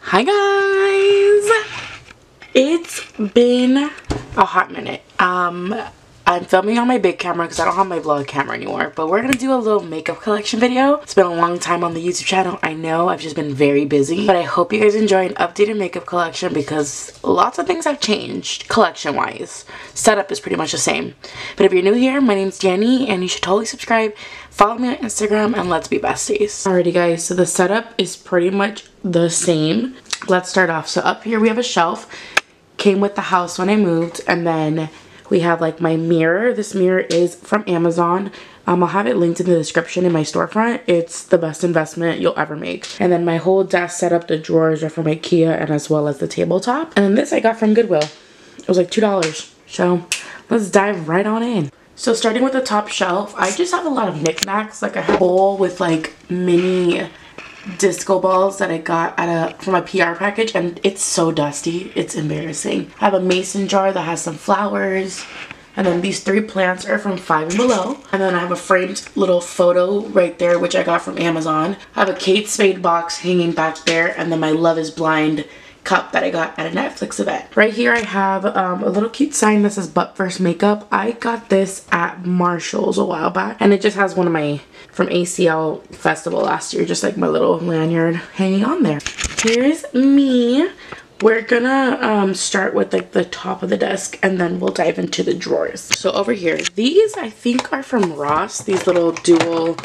Hi guys! It's been a hot minute. I'm filming on my big camera because I don't have my vlog camera anymore, but we're gonna do a little makeup collection video. It's been a long time on the YouTube channel. I know I've just been very busy, but I hope you guys enjoy an updated makeup collection because lots of things have changed collection wise. Setup is pretty much the same. But if you're new here, my name's Danny and you should totally subscribe, follow me on Instagram, and let's be besties. Alrighty guys, so the setup is pretty much the same. Let's start off. So up here we have a shelf. Came with the house when I moved, and then we have like my mirror. This mirror is from Amazon. I'll have it linked in the description in my storefront. It's the best investment you'll ever make. And then my whole desk setup, the drawers are from IKEA, and as well as the tabletop. And then this I got from Goodwill. It was like $2. So let's dive right on in. So starting with the top shelf, I just have a lot of knickknacks. Like I have a bowl with like mini disco balls that I got at from a PR package, and it's so dusty, it's embarrassing. I have a mason jar that has some flowers, and then these 3 plants are from Five and Below, and then I have a framed little photo right there which I got from Amazon. I have a Kate Spade box hanging back there, and then my Love is Blind cup that I got at a Netflix event. Right here I have a little cute sign that says But First Makeup. I got this at Marshall's a while back, and it just has one of my from ACL festival last year, just like my little lanyard hanging on there. Here's me. We're gonna start with like the top of the desk, and then we'll dive into the drawers. So over here, these I think are from Ross, these little dual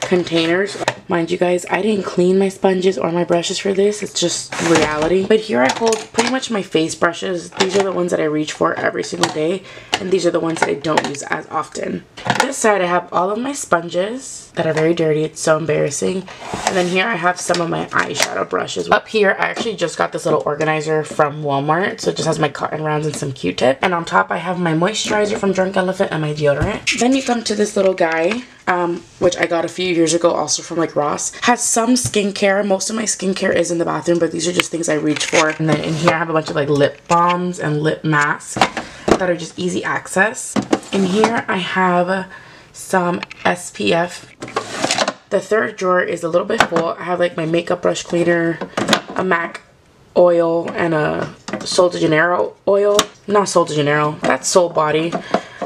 containers. Mind you guys, I didn't clean my sponges or my brushes for this, it's just reality. But here I hold pretty much my face brushes. These are the ones that I reach for every single day, and these are the ones that I don't use as often. This side I have all of my sponges that are very dirty, it's so embarrassing. And then here I have some of my eyeshadow brushes. Up here I actually just got this little organizer from Walmart, so it just has my cotton rounds and some Q-tip. And on top I have my moisturizer from Drunk Elephant and my deodorant. Then you come to this little guy, which I got a few years ago also from like Ross. Has some skincare. Most of my skincare is in the bathroom, but these are just things I reach for. And then in here I have a bunch of like lip balms and lip masks that are just easy access. In here I have some SPF. The third drawer is a little bit full. I have like my makeup brush cleaner, a MAC oil, and a Sol de Janeiro oil. Not Sol de Janeiro, that's Soul Body.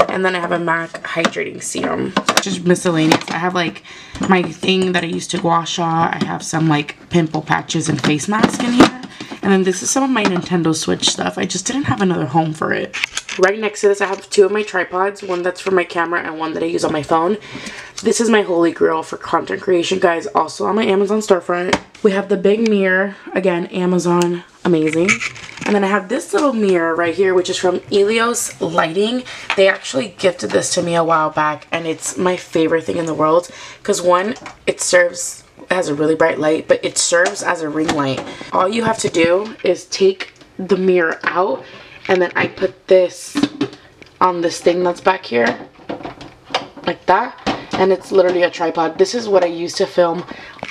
And then I have a MAC hydrating serum. Just miscellaneous. I have like my thing that I used to gua sha. I have some like pimple patches and face mask in here. And then this is some of my Nintendo Switch stuff. I just didn't have another home for it. Right next to this I have 2 of my tripods. One that's for my camera and one that I use on my phone. This is my holy grail for content creation, guys. Also on my Amazon storefront. We have the big mirror. Again, Amazon. Amazing. And then I have this little mirror right here, which is from Elios Lighting. They actually gifted this to me a while back, and it's my favorite thing in the world. Because one, it has a really bright light, but it serves as a ring light. All you have to do is take the mirror out, and then I put this on this thing that's back here, like that. And it's literally a tripod. This is what I use to film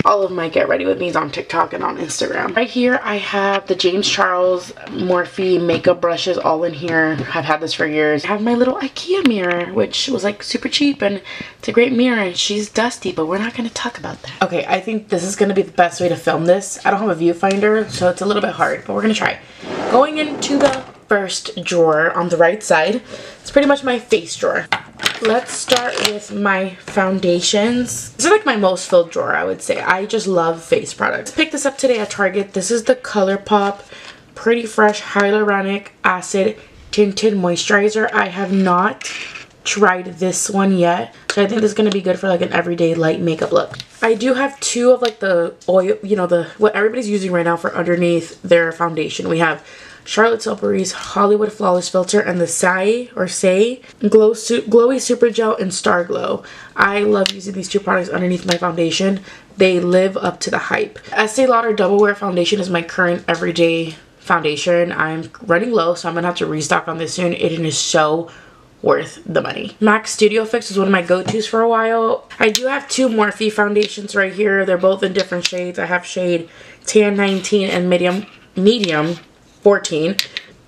all of my get ready with me's on TikTok and on Instagram. Right here I have the James Charles Morphe makeup brushes all in here. I've had this for years. I have my little IKEA mirror, which was like super cheap, and it's a great mirror, and she's dusty, but we're not going to talk about that. Okay, I think this is going to be the best way to film this. I don't have a viewfinder, so it's a little bit hard, but we're going to try. Going into the first drawer on the right side, it's pretty much my face drawer. Let's start with my foundations. This is like my most filled drawer, I would say. I just love face products. Picked this up today at Target. This is the ColourPop Pretty Fresh Hyaluronic Acid Tinted Moisturizer. I have not tried this one yet, so I think this is going to be good for like an everyday light makeup look. I do have 2 of like the oil, you know, what everybody's using right now for underneath their foundation. We have Charlotte Tilbury's Hollywood Flawless Filter and the Say Glowy Super Gel and Star Glow. I love using these 2 products underneath my foundation. They live up to the hype. Estee Lauder Double Wear Foundation is my current everyday foundation. I'm running low, so I'm going to have to restock on this soon. It is so worth the money. MAC Studio Fix is one of my go-tos for a while. I do have 2 Morphe foundations right here. They're both in different shades. I have shade Tan 19 and medium 14.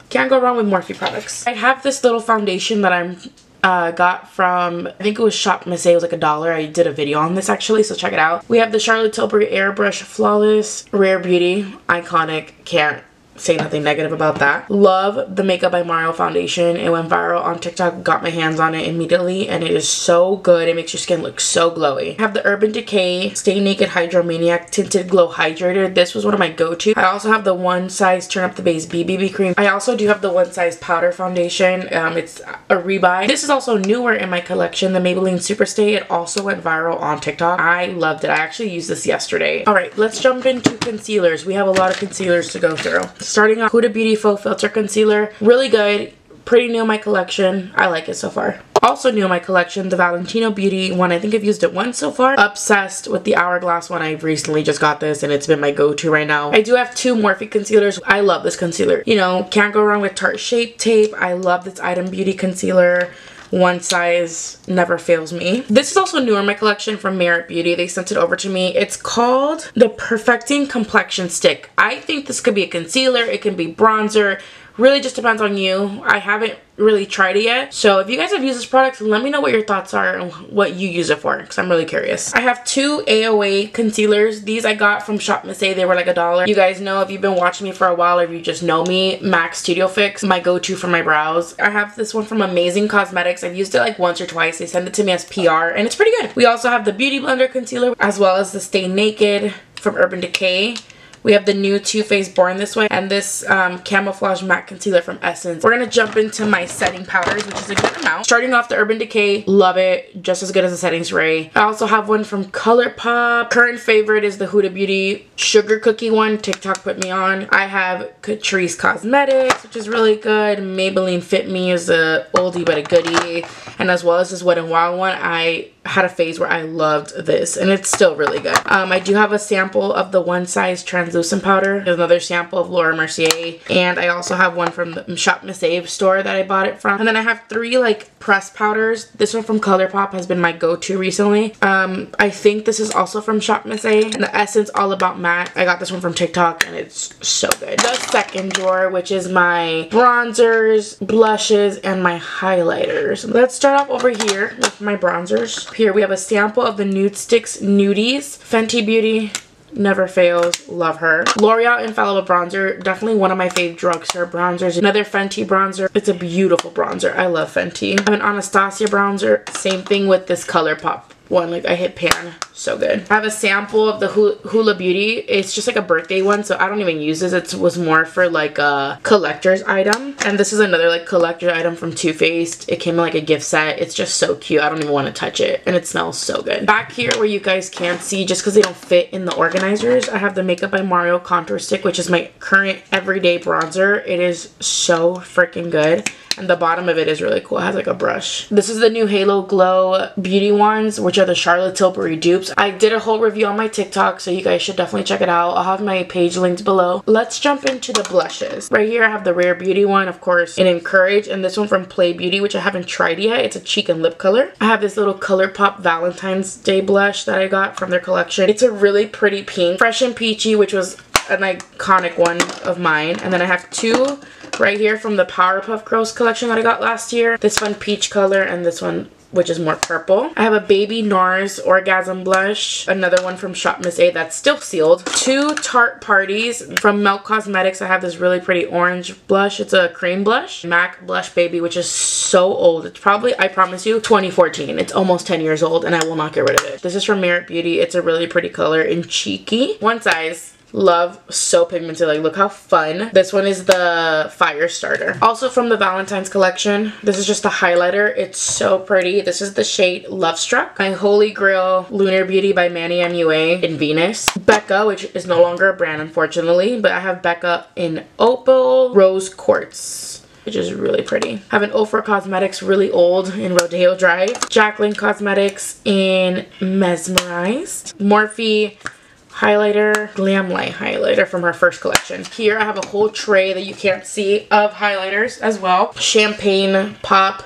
Can't go wrong with Morphe products. I have this little foundation that I'm got from, I think it was Shop Miss A. It was like $1. I did a video on this actually, so check it out. We have the Charlotte Tilbury Airbrush Flawless Rare Beauty. Iconic. Can't say nothing negative about that. Love the Makeup by Mario foundation. It went viral on TikTok. Got my hands on it immediately and it is so good. It makes your skin look so glowy. I have the Urban Decay Stay Naked Hydromaniac Tinted Glow Hydrator. This was one of my go-to. I also have the One Size Turn Up the Base BB Cream. I also do have the One Size Powder Foundation. It's a rebuy. This is also newer in my collection, the Maybelline Superstay. It also went viral on TikTok. I loved it. I actually used this yesterday. Alright, let's jump into concealers. We have a lot of concealers to go through. Starting off, Huda Beauty Faux Filter Concealer. Really good. Pretty new in my collection. I like it so far. Also new in my collection, the Valentino Beauty one. I think I've used it once so far. Obsessed with the Hourglass one. I've recently just got this and it's been my go-to right now. I do have 2 Morphe concealers. I love this concealer. You know, can't go wrong with Tarte Shape Tape. I love this Item Beauty concealer. One size never fails me. This is also newer in my collection from Merit Beauty. They sent it over to me. It's called the Perfecting Complexion Stick. I think this could be a concealer. It can be bronzer. Really just depends on you. I haven't really tried it yet. So if you guys have used this product, let me know what your thoughts are and what you use it for, because I'm really curious. I have 2 AOA concealers. These I got from Shop Miss A. They were like $1. You guys know, if you've been watching me for a while or if you just know me, MAC Studio Fix, my go-to for my brows. I have this one from Amazing Cosmetics. I've used it like once or twice. They send it to me as PR and it's pretty good. We also have the Beauty Blender Concealer as well as the Stay Naked from Urban Decay. We have the new Too Faced Born This Way and this Camouflage Matte Concealer from Essence. We're going to jump into my setting powders, which is a good amount. Starting off the Urban Decay. Love it. Just as good as the setting spray. I also have one from ColourPop. Current favorite is the Huda Beauty Sugar Cookie one. TikTok put me on. I have Catrice Cosmetics, which is really good. Maybelline Fit Me is a oldie but a goodie. And as well as this Wet n Wild one, I had a phase where I loved this and it's still really good. I do have a sample of the One Size Translucent Powder. There's another sample of Laura Mercier, and I also have one from the Shop Miss A store that I bought it from. And then I have 3 like pressed powders. This one from ColourPop has been my go-to recently. I think this is also from Shop Miss A, and the Essence All About Matte. I got this one from TikTok and it's so good. The second drawer, which is my bronzers, blushes, and my highlighters. Let's start off over here with my bronzers. Here we have a sample of the Nude Sticks Nudies. Fenty Beauty, never fails, love her. L'Oreal Infallible Bronzer, definitely one of my fave drugstore bronzers. Another Fenty bronzer. It's a beautiful bronzer. I love Fenty. I have an Anastasia bronzer. Same thing with this ColourPop one. Like, I hit pan. So good. I have a sample of the Hula Beauty. It's just like a birthday one, so I don't even use this. It was more for like a collector's item. And this is another like collector item from Too Faced. It came in like a gift set. It's just so cute. I don't even want to touch it. And it smells so good. Back here where you guys can't see, just because they don't fit in the organizers, I have the Makeup by Mario Contour Stick, which is my current everyday bronzer. It is so freaking good. And the bottom of it is really cool. It has like a brush. This is the new Halo Glow Beauty ones, which are the Charlotte Tilbury dupes. I did a whole review on my TikTok, so you guys should definitely check it out. I'll have my page linked below. Let's jump into the blushes. Right here I have the Rare Beauty one, of course, in Encourage, and this one from Play Beauty, which I haven't tried yet. It's a cheek and lip color. I have this little ColourPop Valentine's Day blush that I got from their collection. It's a really pretty pink. Fresh and Peachy, which was an iconic one of mine. And then I have 2 right here from the Powerpuff Girls collection that I got last year. This one peach color and this one which is more purple. I have a Baby NARS Orgasm blush. Another one from Shop Miss A that's still sealed. 2 Tarte Parties from Milk Cosmetics. I have this really pretty orange blush. It's a cream blush. MAC Blush Baby, which is so old. It's probably, I promise you, 2014. It's almost 10 years old and I will not get rid of it. This is from Merit Beauty. It's a really pretty color in Cheeky. One size. Love, so pigmented. Like, look how fun. This one is the Fire Starter. Also from the Valentine's collection, this is just a highlighter. It's so pretty. This is the shade Love Struck. My Holy Grail Lunar Beauty by Manny MUA in Venus. Becca, which is no longer a brand unfortunately, but I have Becca in Opal Rose Quartz, which is really pretty. I have an Ofra Cosmetics really old in Rodeo Drive. Jacqueline Cosmetics in Mesmerized. Morphe highlighter, Glam Light highlighter from her first collection. Here I have a whole tray that you can't see of highlighters as well. Champagne Pop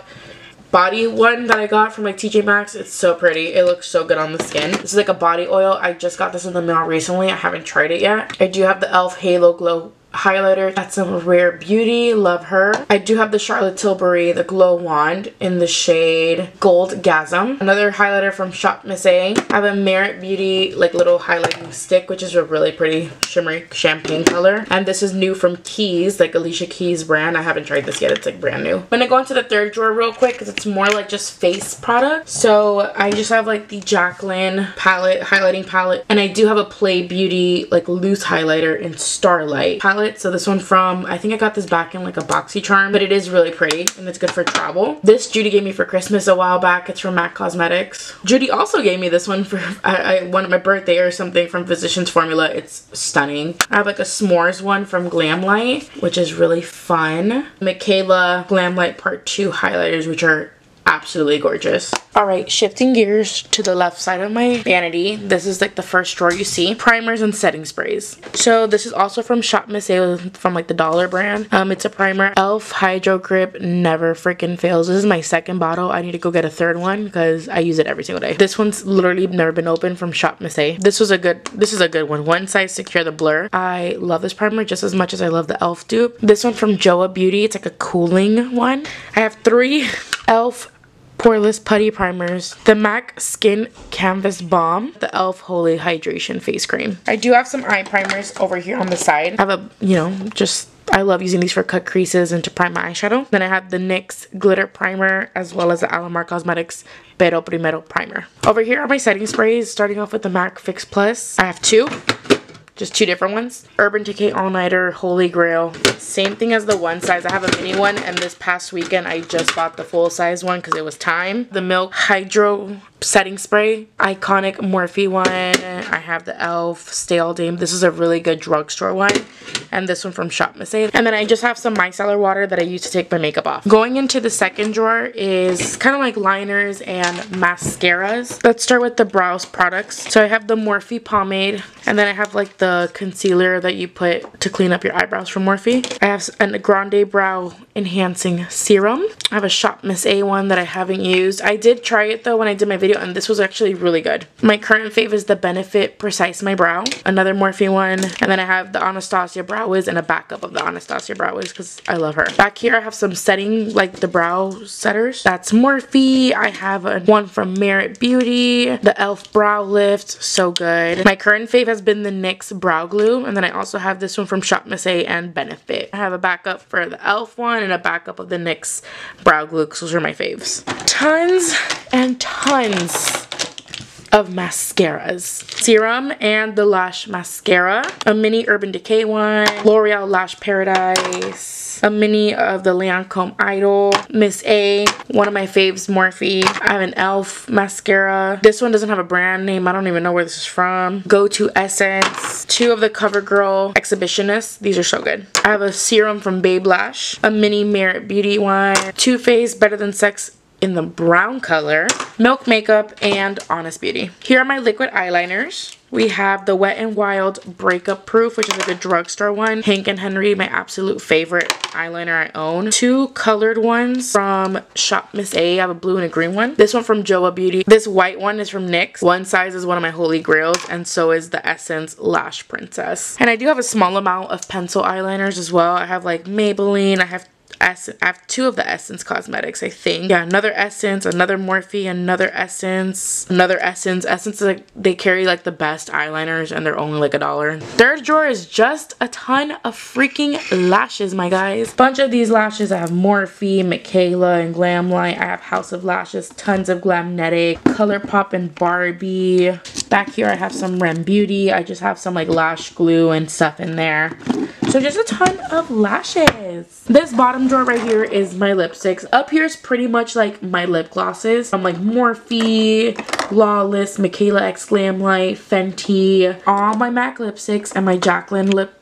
body one that I got from like TJ Maxx. It's so pretty. It looks so good on the skin. This is like a body oil. I just got this in the mail recently. I haven't tried it yet. I do have the e.l.f. Halo Glow highlighter. That's some Rare Beauty. Love her. I do have the Charlotte Tilbury, the Glow Wand in the shade Gold Gasm. Another highlighter from Shop Miss A. I have a Merit Beauty like little highlighting stick, which is a really pretty shimmery champagne color. And this is new from Keys, like Alicia Keys brand. I haven't tried this yet. It's like brand new. I'm gonna go into the third drawer real quick because it's more like just face product. So I just have like the Jaclyn palette, highlighting palette. And I do have a Play Beauty like loose highlighter in Starlight palette. So this one from, I think I got this back in like a BoxyCharm, but it is really pretty and it's good for travel. This Judy gave me for Christmas a while back. It's from MAC Cosmetics. Judy also gave me this one for I wanted my birthday or something from Physicians Formula. It's stunning. I have like a s'mores one from Glamlight, which is really fun. Michaela Glamlight Part 2 highlighters, which are absolutely gorgeous. Alright, shifting gears to the left side of my vanity. This is like the first drawer you see. Primers and setting sprays. So this is also from Shop Miss A, from like the Dollar brand. It's a primer. e.l.f. Hydro Grip never freaking fails. This is my second bottle. I need to go get a third one because I use it every single day. This one's literally never been opened, from Shop Miss A. This is a good one. One size secure the blur. I love this primer just as much as I love the e.l.f. dupe. This one from Joa Beauty. It's like a cooling one. I have 3 e.l.f. Poreless Putty Primers, the MAC Skin Canvas Balm, the e.l.f. Holy Hydration Face Cream. I do have some eye primers over here on the side. I have a, you know, just, I love using these for cut creases and to prime my eyeshadow. Then I have the NYX Glitter Primer as well as the Alamar Cosmetics Pero Primero Primer. Over here are my setting sprays, starting off with the MAC Fix Plus. I have 2. Just 2 different ones. Urban Decay All Nighter, Holy Grail. Same thing as the one size. I have a mini one, and this past weekend I just bought the full size one because it was time. The Milk Hydro Setting Spray, Iconic Morphe one. I have the e.l.f. Stay All Day. This is a really good drugstore one. And this one from Shop Miss A. And then I just have some micellar water that I use to take my makeup off. Going into the second drawer is kind of like liners and mascaras. Let's start with the brows products. So I have the Morphe pomade, and then I have like the concealer that you put to clean up your eyebrows from Morphe. I have a Grande Brow Enhancing Serum. I have a Shop Miss A one that I haven't used. I did try it though when I did my video, and this was actually really good. My current fave is the Benefit Precise My Brow. Another Morphe one. And then I have the Anastasia Brow Wiz and a backup of the Anastasia Brow Wiz because I love her. Back here I have some setting, like the brow setters. That's Morphe. I have one from Merit Beauty. The e.l.f. Brow Lift. So good. My current fave has been the NYX Brow Glue. And then I also have this one from Shop Miss A and Benefit. I have a backup for the e.l.f. one and a backup of the NYX Brow Glue because those are my faves. Tons and tons of mascaras. Serum and the Lash Mascara. A mini Urban Decay one. L'Oreal Lash Paradise. A mini of the Lancome Idol. Miss A. One of my faves, Morphe. I have an e.l.f. mascara. This one doesn't have a brand name. I don't even know where this is from. Go To Essence. 2 of the CoverGirl Exhibitionist. These are so good. I have a serum from Babe Lash. A mini Merit Beauty one. Too Faced Better Than Sex in the brown color, Milk Makeup, and Honest Beauty. Here are my liquid eyeliners. We have the Wet n Wild Breakup Proof, which is like a drugstore one. Hank and Henry, my absolute favorite eyeliner I own. 2 colored ones from Shop Miss A. I have a blue and a green one. This one from Joa Beauty. This white one is from NYX. One size is one of my holy grails, and so is the Essence Lash Princess. And I do have a small amount of pencil eyeliners as well. I have like Maybelline. I have 2 of the Essence Cosmetics, I think. Yeah, another Essence, another Morphe, another Essence, another Essence. Essence is like, they carry like the best eyeliners and they're only like $1. Third drawer is just a ton of freaking lashes, my guys. Bunch of these lashes. I have Morphe, Michaela, and Glamlight. I have House of Lashes, tons of Glamnetic, ColourPop, and Barbie. Back here I have some Rem Beauty. I just have some like lash glue and stuff in there. So just a ton of lashes. This bottom drawer right here is my lipsticks. Up here is pretty much like my lip glosses. I'm like Morphe, Lawless, Michaela X Glamlight, Fenty, all my MAC lipsticks, and my Jaclyn liquid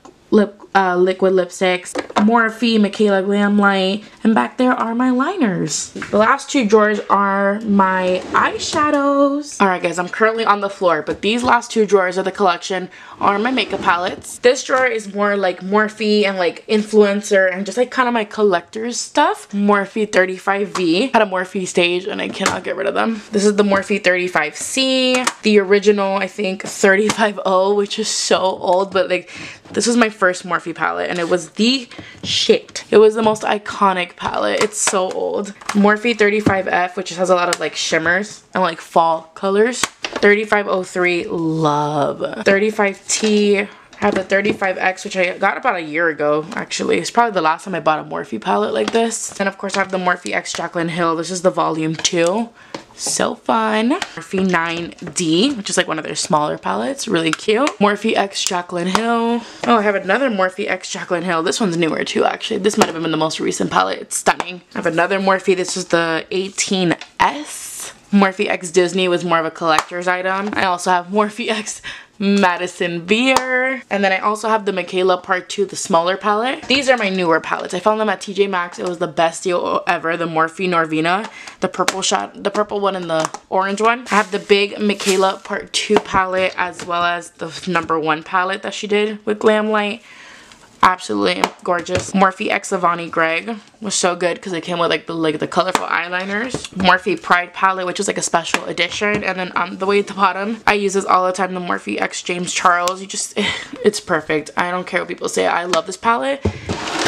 lipsticks. Morphe, Michaela Glam Light, and back there are my liners. The last two drawers are my eyeshadows. Alright guys, I'm currently on the floor, but these last two drawers of the collection are my makeup palettes. This drawer is more like Morphe and like influencer and just like kind of my collector's stuff. Morphe 35V. Had a Morphe stage and I cannot get rid of them. This is the Morphe 35C. The original, I think, 35O, which is so old, but like this was my first Morphe palette and it was the shit. It was the most iconic palette. It's so old. Morphe 35F, which has a lot of like shimmers and like fall colors. 3503, love. 35T, I have the 35X, which I got about a year ago, actually. It's probably the last time I bought a Morphe palette like this. And of course I have the Morphe X Jaclyn Hill. This is the volume 2. So fun. Morphe 9D, which is like one of their smaller palettes. Really cute. Morphe X Jaclyn Hill. Oh, I have another Morphe X Jaclyn Hill. This one's newer too, actually. This might have been the most recent palette. It's stunning. I have another Morphe. This is the 18S. Morphe X Disney was more of a collector's item. I also have Morphe X Madison Beer. And then I also have the Michaela Part 2, the smaller palette. These are my newer palettes. I found them at TJ Maxx. It was the best deal ever. The Morphe Norvina. The purple one and the orange one. I have the big Michaela Part 2 palette as well as the #1 palette that she did with Glam Light. Absolutely gorgeous. Morphe X Avani Greg was so good because it came with like the colorful eyeliners. Morphe Pride palette, which is like a special edition. And then on the way at the bottom, I use this all the time, the Morphe X James Charles. It's perfect. I don't care what people say. I love this palette.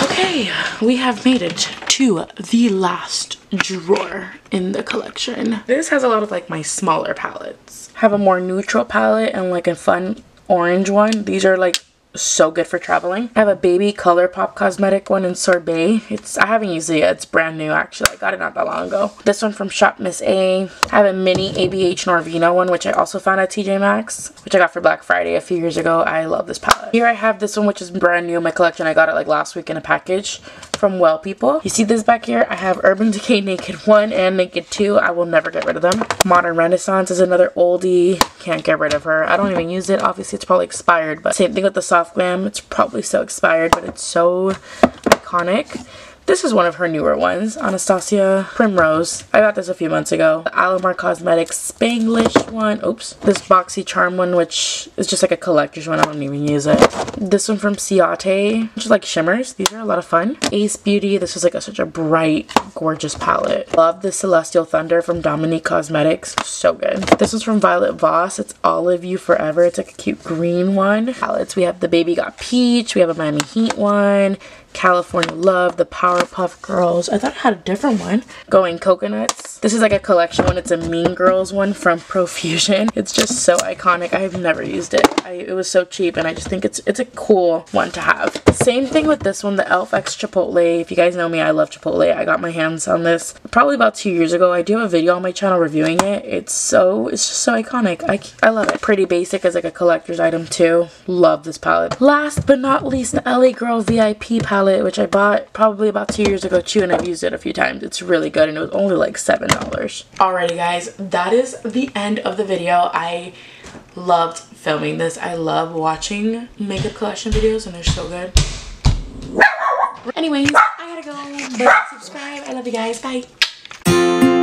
Okay, we have made it to the last drawer in the collection. This has a lot of like my smaller palettes. I have a more neutral palette and like a fun orange one. These are like so good for traveling. I have a baby ColourPop cosmetic one in Sorbet. I haven't used it yet. It's brand new actually. I got it not that long ago. This one from Shop Miss A. I have a mini ABH Norvina one, which I also found at TJ Maxx, which I got for Black Friday a few years ago. I love this palette. Here I have this one, which is brand new in my collection. I got it like last week in a package from Well People. You see this back here? I have Urban Decay Naked 1 and Naked 2. I will never get rid of them. Modern Renaissance is another oldie. Can't get rid of her. I don't even use it. Obviously it's probably expired, but same thing with the Soft Glam. It's probably so expired, but it's so iconic. This is one of her newer ones, Anastasia Primrose. I got this a few months ago. The Alamar Cosmetics Spanglish one. Oops. This Boxy Charm one, which is just like a collector's one. I don't even use it. This one from Ciate, which is like shimmers. These are a lot of fun. Ace Beauty. This is like such a bright, gorgeous palette. Love the Celestial Thunder from Dominique Cosmetics. So good. This is from Violet Voss. It's Olive You Forever. It's like a cute green one. Palettes. We have the Baby Got Peach. We have a Miami Heat one. California Love, the Powerpuff Girls. I thought I had a different one. Going Coconuts. This is like a collection one. It's a Mean Girls one from Profusion. It's just so iconic. I have never used it. It was so cheap and I just think it's a cool one to have. Same thing with this one, the Elf X Chipotle. If you guys know me, I love Chipotle. I got my hands on this probably about 2 years ago. I do have a video on my channel reviewing it. It's just so iconic. I love it. Pretty basic as like a collector's item too. Love this palette. Last but not least, the LA Girl VIP palette, which I bought probably about 2 years ago too, and I've used it a few times. It's really good and it was only like $7. Alrighty guys, that is the end of the video. I loved filming this. I love watching makeup collection videos and they're so good. Anyways, I gotta go, but subscribe. I love you guys. Bye.